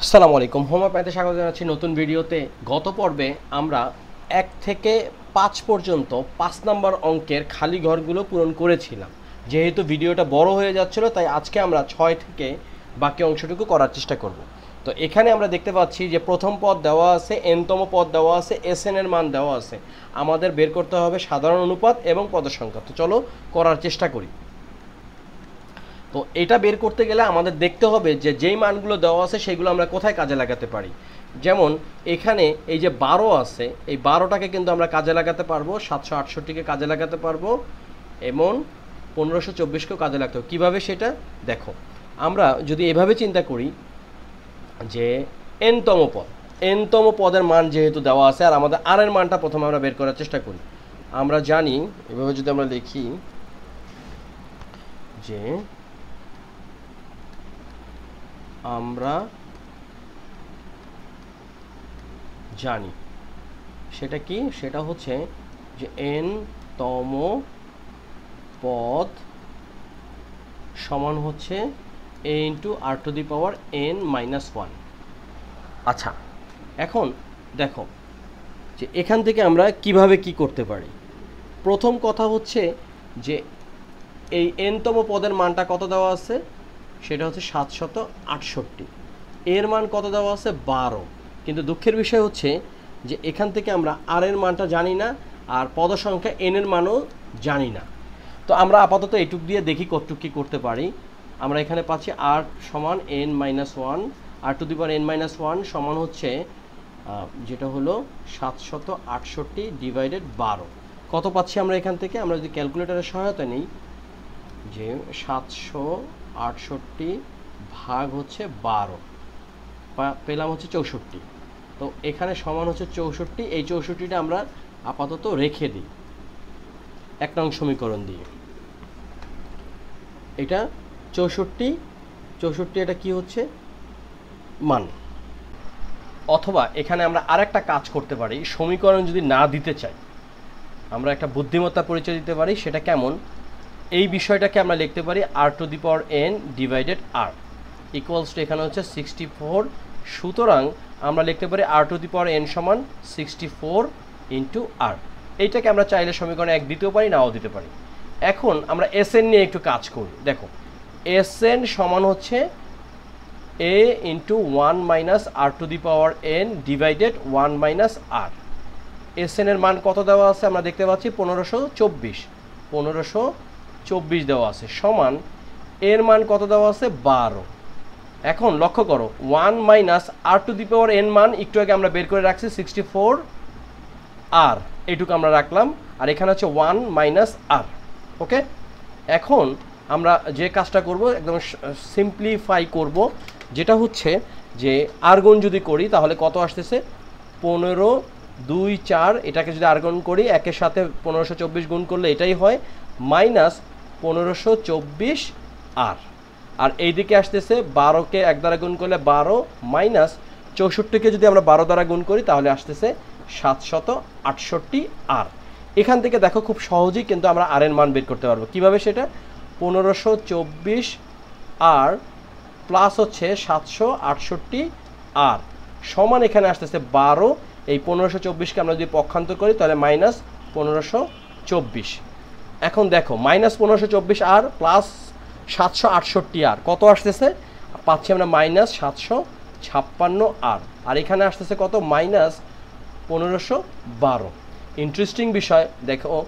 আসসালামু আলাইকুম, হোমিওপ্যাথি স্বাগত জানাচ্ছি নতুন ভিডিওতে। গত পর্বে আমরা 1 থেকে 5 পর্যন্ত 5 নম্বর অঙ্কের খালি ঘরগুলো পূরণ করেছিলাম। যেহেতু ভিডিওটা বড় হয়ে যাচ্ছিল, তাই আজকে আমরা 6 থেকে বাকি অংশটুকু করার চেষ্টা করব। তো এখানে আমরা দেখতে পাচ্ছি যে প্রথম পদ দেওয়া আছে, এনতম পদ দেওয়া আছে, এসএন এর মান দেওয়া আছে। আমাদের বের করতে হবে সাধারণ অনুপাত এবং পদ সংখ্যা। তো চলো করার চেষ্টা করি। তো এটা বের করতে গেলে আমাদের দেখতে হবে যে যেই মানগুলো দেওয়া আছে সেগুলো আমরা কোথায় কাজে লাগাতে পারি। যেমন এখানে এই যে 12 আছে, এই 12টাকে কিন্তু আমরা কাজে লাগাতে পারবো, 768কে কাজে লাগাতে পারবো এবং 1524কেও কাজে লাগাতে হবে। কীভাবে সেটা দেখো, আমরা যদি এভাবে চিন্তা করি যে এনতম পদের মান যেহেতু দেওয়া আছে, আর আমাদের আর এর মানটা প্রথমে আমরা বের করার চেষ্টা করি। আমরা জানি এভাবে যদি আমরা লিখি যে আমরা জানি সেটা কি, সেটা হচ্ছে যে n তম পদ সমান হচ্ছে a into r two the power n minus 1। আচ্ছা, এখন দেখো যে এখান থেকে আমরা কিভাবে কি করতে পারি। প্রথম কথা হচ্ছে যে এই nতম পদের মানটা কত দেওয়া আছে, সেটা হচ্ছে 768। এর মান কত দেওয়া আছে, 12। কিন্তু দুঃখের বিষয় হচ্ছে যে এখান থেকে আমরা আর এর মানটা জানি না, আর পদ সংখ্যা এন এর মানও জানি না। তো আমরা আপাতত এটুক দিয়ে দেখি কতটুক কী করতে পারি। আমরা এখানে পাচ্ছি আর সমান n minus 1, R to the power n minus 1 সমান হচ্ছে যেটা হলো 768 ডিভাইডেড 12। কত পাচ্ছি আমরা এখান থেকে, আমরা যদি ক্যালকুলেটারের সহায়তা নিই যে 768 ভাগ হচ্ছে 12, পেলাম হচ্ছে 64। তো এখানে সমান হচ্ছে 64। এই 64টা আমরা আপাতত রেখে দিই 1 নং সমীকরণ দিয়ে। এটা 64 এটা কি হচ্ছে মান। অথবা এখানে আমরা আরেকটা কাজ করতে পারি, সমীকরণ যদি না দিতে চাই আমরা একটা বুদ্ধিমত্তা পরিচয় দিতে পারি। সেটা কেমন, এই বিষয়টাকে আমরা লিখতে পারি r to the power n divided r equals to এখানে হচ্ছে 64। সুতরাং আমরা লিখতে পারি r to the power n সমান 64 ইন্টু আর। এইটাকে আমরা চাইলে সমীকরণে 1 দিতেও পারি, নাও দিতে পারি। এখন আমরা এসএন নিয়ে একটু কাজ করি। দেখো এসএন সমান হচ্ছে a into 1 minus R to the power n divided 1 minus R. S N মান কত দেওয়া আছে আমরা দেখতে পাচ্ছি 1524 দেওয়া আছে, সমান এর মান কত দেওয়া আছে 12। এখন লক্ষ্য করো 1 minus R to the power n মান একটু আগে আমরা বের করে রাখছি 64 আর, এইটুকু আমরা রাখলাম, আর এখানে হচ্ছে 1 মাইনাস আর। ওকে, এখন আমরা যে কাজটা করব একদম সিম্পলিফাই করব, যেটা হচ্ছে যে আর গুণ যদি করি তাহলে কত আসতেছে 15 2 4, এটাকে যদি আর গুণ করি একের সাথে 1524 গুণ করলে এটাই হয় মাইনাস 1524 আর। আর এই দিকে আসতেছে 12কে 1 দ্বারা গুণ করলে 12 মাইনাস 64কে যদি আমরা 12 দ্বারা গুণ করি তাহলে আসতেছে 768 আর। এখান থেকে দেখো খুব সহজেই কিন্তু আমরা আর এর মান বের করতে পারবো। কিভাবে সেটা, 1524 আর প্লাস হচ্ছে 768 আর সমান এখানে আসতেছে 12। এই 1524কে আমরা যদি পক্ষান্তর করি তাহলে মাইনাস 1524। এখন দেখো মাইনাস 1524 আর প্লাস 768 আর কত আসতেছে, পাচ্ছি আমরা মাইনাস 756 আর, আর এখানে আসতেছে কত মাইনাস 1512। ইন্টারেস্টিং বিষয় দেখো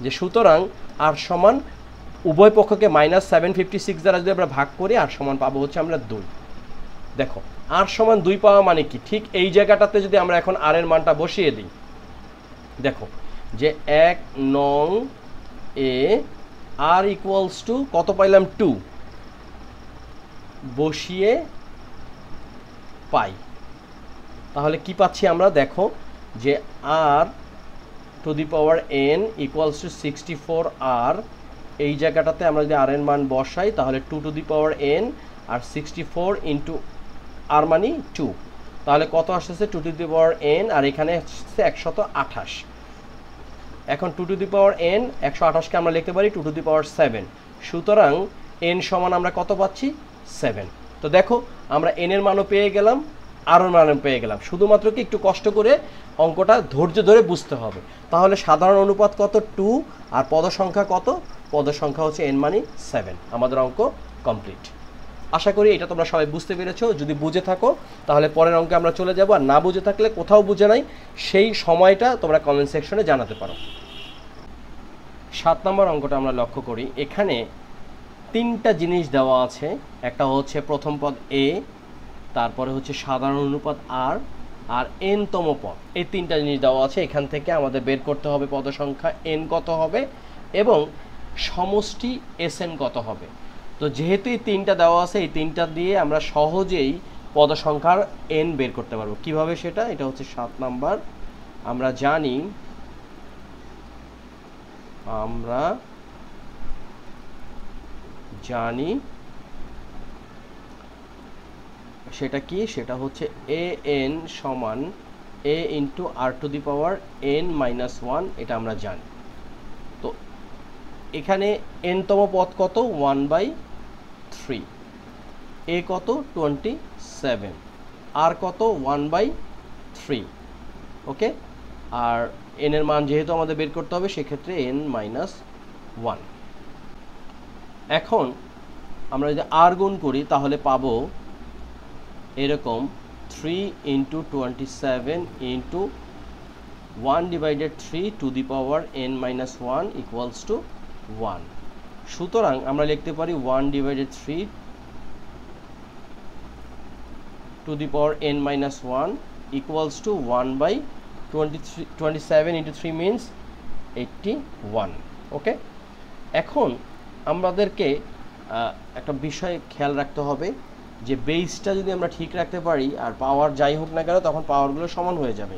যে সুতরাং আর সমান উভয় পক্ষকে মাইনাস 756 দ্বারা যদি আমরা ভাগ করি আর সমান পাবো হচ্ছে আমরা 2। দেখো আর সমান 2 পাওয়া মানে কি, ঠিক এই জায়গাটাতে যদি আমরা এখন আর এর মানটা বসিয়ে দিই, দেখো যে 1 নং এ আর ইকুয়ালস টু কত পাইলাম 2 বসিয়ে পাই, তাহলে কি পাচ্ছি আমরা, দেখো যে r to the power n equals to 64 r. এই জায়গাটাতে আমরা যদি আর এর মান বসাই তাহলে 2 to the power n r 64 into r মানি 2, তাহলে কত আসতেছে 2 টু দি পাওয়ার n, আর এখানে আসছে 128। এখন 2 টু দি পাওয়ার n 128কে আমরা লিখতে পারি 2 টু দি পাওয়ার 7। সুতরাং n সমান আমরা কত পাচ্ছি 7। তো দেখো আমরা n এর মানও পেয়ে গেলাম, আরও মান পেয়ে গেলাম। শুধুমাত্র কি একটু কষ্ট করে অঙ্কটা ধৈর্য ধরে বুঝতে হবে। তাহলে সাধারণ অনুপাত কত 2, আর পদ সংখ্যা কত, পদ সংখ্যা হচ্ছে n মানে 7। আমাদের অঙ্ক কমপ্লিট। আশা করি এটা তোমরা সবাই বুঝতে পেরেছো। যদি বুঝে থাকো তাহলে পরের অঙ্কে আমরা চলে যাব, আর না বুঝে থাকলে কোথাও বুঝে নাই সেই সময়টা তোমরা কমেন্ট সেকশনে জানাতে পারো। 7 নম্বর অঙ্কটা আমরা লক্ষ্য করি। এখানে 3টা জিনিস দেওয়া আছে। একটা হচ্ছে প্রথম পদ a, তারপরে হচ্ছে সাধারণ অনুপাত r, আর n-তম পদ। এই 3টা জিনিস দেওয়া আছে। এখান থেকে আমাদের বের করতে হবে পদ সংখ্যা n কত হবে এবং সমষ্টি sn কত হবে। তো যেহেতু এই 3টা দেওয়া আছে, এই 3টা দিয়ে আমরা সহজেই পদ সংখ্যার n বের করতে পারবো। কিভাবে সেটা? এটা হচ্ছে 7 নাম্বার। আমরা জানি সেটা কি? সেটা হচ্ছে an সমান a into r two the power n minus 1, এটা আমরা জানি। তো এখানে n-তম পদ কত? 1/3। a কত? 27। r কত? 1/3। ওকে, আর n এর মান যেহেতু আমাদের বের করতে হবে, সেক্ষেত্রে n মাইনাস 1। এখন আমরা যদি r গুণ করি তাহলে পাবো এরকম 3 into 27 into 1/3 to the power n minus 1 equals two 1। সুতরাং আমরা লিখতে পারি 1/3 to the power n minus 1 equals two 1/27 into 3 means 81। ওকে, এখন আমাদেরকে একটা বিষয় খেয়াল রাখতে হবে যে বেসটা যদি আমরা ঠিক রাখতে পারি, আর পাওয়ার যাই হোক না কেন তখন পাওয়ারগুলো সমান হয়ে যাবে।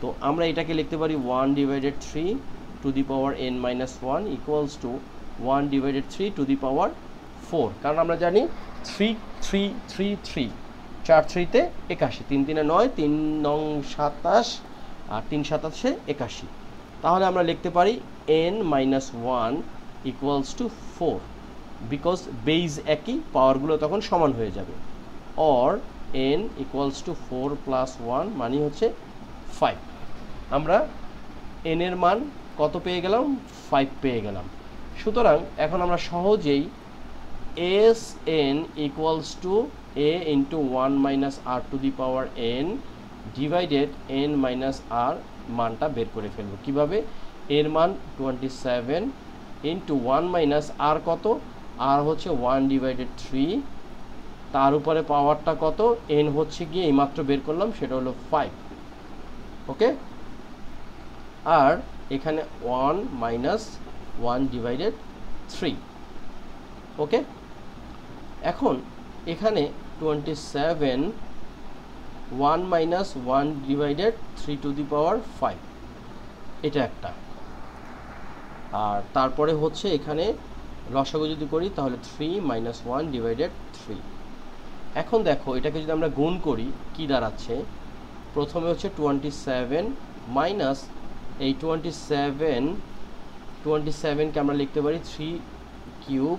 তো আমরা এটাকে লিখতে পারি 1/3 to the power n minus 1 equals to 1/3 to the power 4। কারণ আমরা জানি 3 3 3 3, 4 3-তে 81, 3 3-এ 9, 3 9 27, আর 3 27-এ 81। তাহলে আমরা লিখতে পারি n minus 1 equals two 4, because base একই, পাওয়ারগুলো তখন সমান হয়ে যাবে। Or n equals two 4 plus 1 মানে হচ্ছে 5। আমরা n এর মান কত পেয়ে গেলাম? 5 পেয়ে গেলাম। সুতরাং এখন আমরা সহজেই sn equals to a into 1 minus r two the power n divided n minus r মানটা বের করে ফেলবো। কিভাবে? এর মান 27 ইন্টু 1 মাইনাস r কত? r হচ্ছে 1/3, তার উপরে পাওয়ারটা কত? n হচ্ছে গিয়ে এইমাত্র বের করলাম, সেটা হলো 5। ওকে, আর এখানে 1 মাইনাস 1/3। ওকে, এখন এখানে 27 1 মাইনাস 1/3 টু দি পাওয়ার 5, এটা একটা। আর তারপরে হচ্ছে এখানে লসাগু যদি করি তাহলে 3 মাইনাস 1/3। এখন দেখো এটাকে যদি আমরা গুণ করি কি দাঁড়াচ্ছে? প্রথমে হচ্ছে 27 মাইনাস এই 27কে আমরা লিখতে পারি 3 কিউব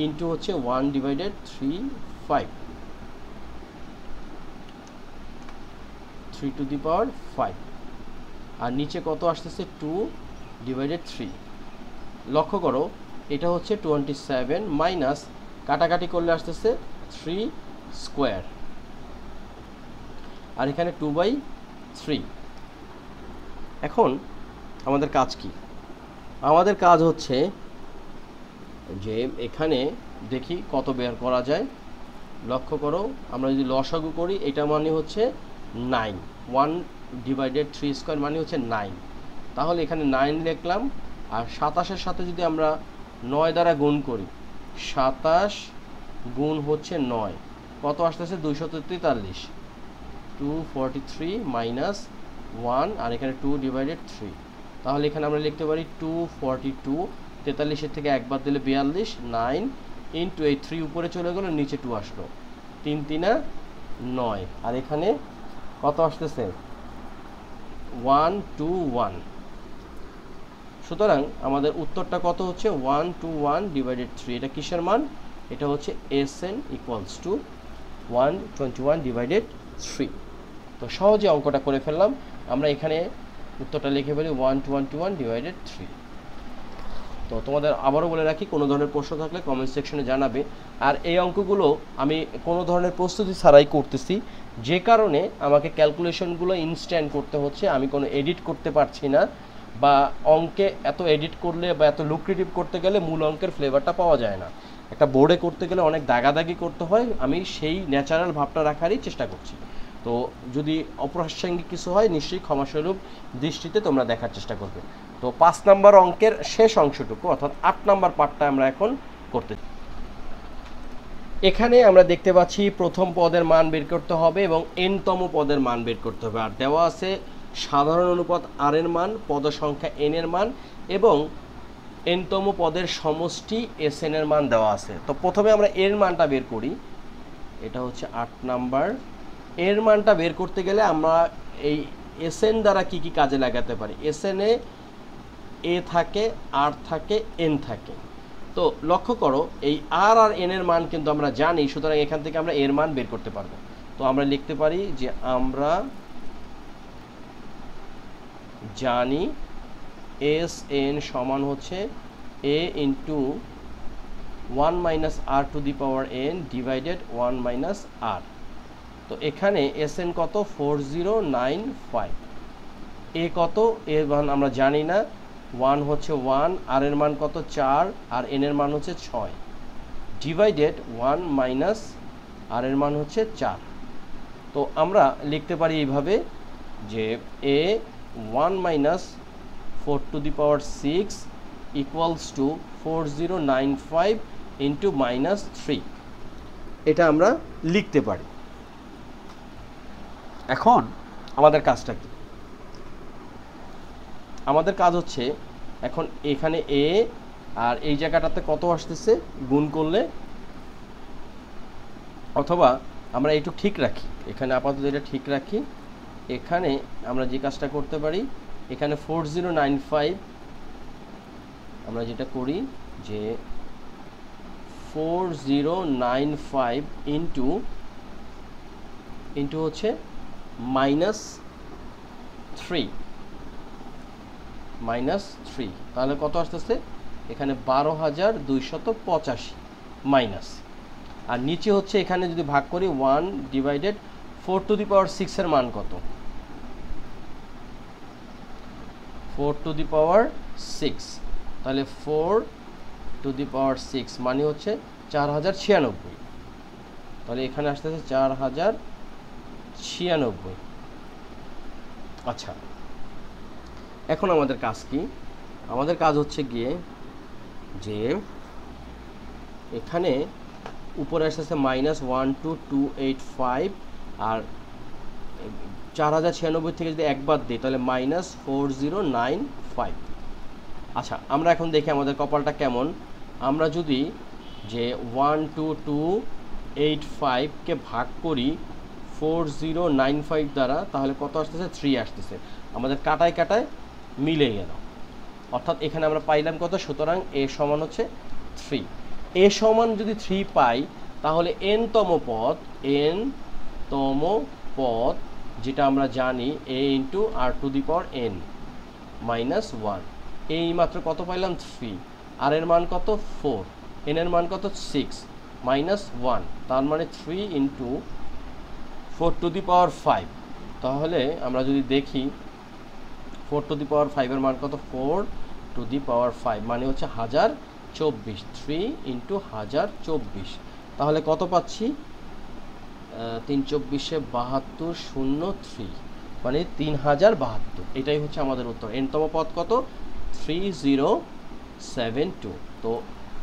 ইন্টু হচ্ছে 1/3 5, 3 টু দি পাওয়ার 5, আর নিচে কত আসতেছে? 2/3। লক্ষ্য করো এটা হচ্ছে 27 মাইনাস কাটাকাটি করলে আসতেছে 3 স্কোয়ার, আর এখানে 2/3। এখন আমাদের কাজ কি? আমাদের কাজ হচ্ছে যে এখানে দেখি কত বের করা যায়। লক্ষ্য করো আমরা যদি লসাগু করি এটা মানে হচ্ছে 9, 1/3 স্কোয়ার মানে হচ্ছে 9। তাহলে এখানে 9 লিখলাম, আর 27-এর সাথে যদি আমরা 9 দ্বারা গুণ করি, 27 গুণ হচ্ছে 9, কত আসতেছে? 243, 243 মাইনাস 1, আর এখানে 2/3। তাহলে এখানে আমরা লিখতে পারি 242, 43-এর থেকে একবার দিলে 42, 9 ইন্টু এই 3 উপরে চলে গেল, নিচে 2 আসলো, 3 3 9, আর এখানে কত আসতেছে? 121। সুতরাং আমাদের উত্তরটা কত হচ্ছে? 121/3। এটা কিসের মান? এটা হচ্ছে sn ইকুয়ালস টু 121/3। 3। তো সহজে অঙ্কটা করে ফেললাম আমরা। এখানে উত্তরটা লিখে ফেলি 121 ডিভাইডেড 3। তো তোমাদের আবারও বলে রাখি, কোনো ধরনের প্রশ্ন থাকলে কমেন্ট সেকশনে জানাবে। আর এই অঙ্কগুলো আমি কোনো ধরনের প্রস্তুতি ছাড়াই করতেছি, যে কারণে আমাকে ক্যালকুলেশনগুলো ইনস্ট্যান্ট করতে হচ্ছে, আমি কোনো এডিট করতে পারছি না। বা অঙ্কে এত এডিট করলে বা এত লুক্রেটিভ করতে গেলে মূল অঙ্কের ফ্লেভারটা পাওয়া যায় না। একটা বোর্ডে করতে গেলে অনেক দাগাদাগি করতে হয়, আমি সেই ন্যাচারাল ভাবটা রাখারই চেষ্টা করছি। তো যদি অপ্রাসঙ্গিক কিছু হয় নিশ্চয়ই ক্ষমাস্বরূপ দৃষ্টিতে তোমরা দেখার চেষ্টা করবে। তো 5 নম্বর অঙ্কের শেষ অংশটুকু অর্থাৎ 8 নম্বর পার্টটা আমরা এখন করতে। এখানে আমরা দেখতে পাচ্ছি প্রথম পদের মান বের করতে হবে এবং n-তম পদের মান বের করতে হবে। আর দেওয়া আছে সাধারণ অনুপাত r এর মান, পদ সংখ্যা n এর মান এবং n-তম পদের সমষ্টি sn এর মান দেওয়া আছে। তো প্রথমে আমরা এর মানটা বের করি, এটা হচ্ছে 8 নাম্বার। এর মানটা বের করতে গেলে আমরা এই sn দ্বারা কি কি কাজে লাগাতে পারি। sn এ a থাকে, r থাকে, n থাকে। তো লক্ষ্য করো এই r আর n এর মান কিন্তু আমরা জানি, সুতরাং এখান থেকে আমরা এর মান বের করতে পারবো। তো আমরা লিখতে পারি যে আমরা জানি sn সমান হচ্ছে a into 1 minus r two the power n divided 1 minus r। তো এখানে sn কত 4095, a কত, এর মান আমরা জানি না, 1 হচ্ছে 1, r এর মান কত 4 আর n এর মান হচ্ছে 6 ডিভাইডেড 1 মাইনাস r এর মান হচ্ছে 4। তো আমরা লিখতে পারি এইভাবে যে a 1 minus 4 two the power 6 equals to 4095 into minus 3, এটা আমরা লিখতে পারি। এখন আমাদের কাজটা কি? আমাদের কাজ হচ্ছে এখন এখানে a আর এই জায়গাটাতে কত আসতেছে গুণ করলে, অথবা আমরা একটু ঠিক রাখি, এখানে আপাতত এটা ঠিক রাখি। এখানে আমরা যে কাজটা করতে পারি, এখানে 4095 আমরা যেটা করি যে 4095 ইন্টু হচ্ছে মাইনাস 3, তাহলে কত আসতেছে এখানে 12285 মাইনাস, আর নিচে হচ্ছে এখানে যদি ভাগ করি 1 ডিভাইডেড 4 টু দি পাওয়ার 6 এর মান কত, 4 টু দি পাওয়ার 6, তাহলে 4 টু দি পাওয়ার 6 মানে হচ্ছে 4096, তাহলে এখানে আসতেছে 4096। আচ্ছা, এখন আমাদের কাজ কি? আমাদের কাজ হচ্ছে গিয়ে যে এখানে উপরে আসতেছে মাইনাস 12285 আর 4096 থেকে যদি একবার দিই তাহলে মাইনাস 4095। আচ্ছা, আমরা এখন দেখি আমাদের কপালটা কেমন। আমরা যদি যে 12285কে ভাগ করি 4095 দ্বারা, তাহলে কত আসতেছে 3 আসতেছে, আমাদের কাটায় কাটায় মিলে গেল, অর্থাৎ এখানে আমরা পাইলাম কত, সুতরাং a সমান হচ্ছে 3। a সমান যদি 3 পাই তাহলে n-তম পদ যেটা আমরা জানি a into r two the power n minus 1, এই মাত্র কত পাইলাম 3, r এর মান কত 4, n এর মান কত 6 মাইনাস 1, তার মানে 3 ইন্টু 4 টু দি পাওয়ার 5। তাহলে আমরা যদি দেখি 4 টু দি পাওয়ার 5 এর মান কত, 4 টু দি পাওয়ার 5 মানে হচ্ছে 1024, 3 ইন্টু 1024, তাহলে কত পাচ্ছি 324-72 মানে 3072। এটাই হচ্ছে আমাদের উত্তর। n-তম পদ কত 3072। তো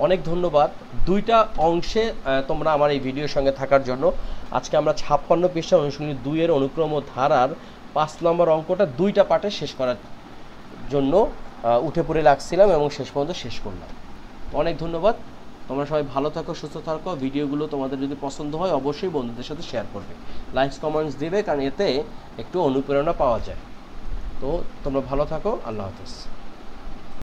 অনেক ধন্যবাদ দুইটা অংশে তোমরা আমার এই ভিডিওর সঙ্গে থাকার জন্য। আজকে আমরা 56 পৃষ্ঠা অনুশীলনী 2 এর অনুক্রম ও ধারার 5 নম্বর অঙ্কটা দুইটা পার্টে শেষ করার জন্য উঠে পড়ে লাগছিলাম এবং শেষ পর্যন্ত শেষ করলাম। অনেক ধন্যবাদ। তোমরা সবাই ভালো থাকো, সুস্থ থাকো। ভিডিওগুলো তোমাদের যদি পছন্দ হয় অবশ্যই বন্ধুদের সাথে শেয়ার করবে, লাইকস কমেন্টস দিবে, কারণ এতে একটু অনুপ্রেরণা পাওয়া যায়। তো তোমরা ভালো থাকো, আল্লাহ হাফেজ।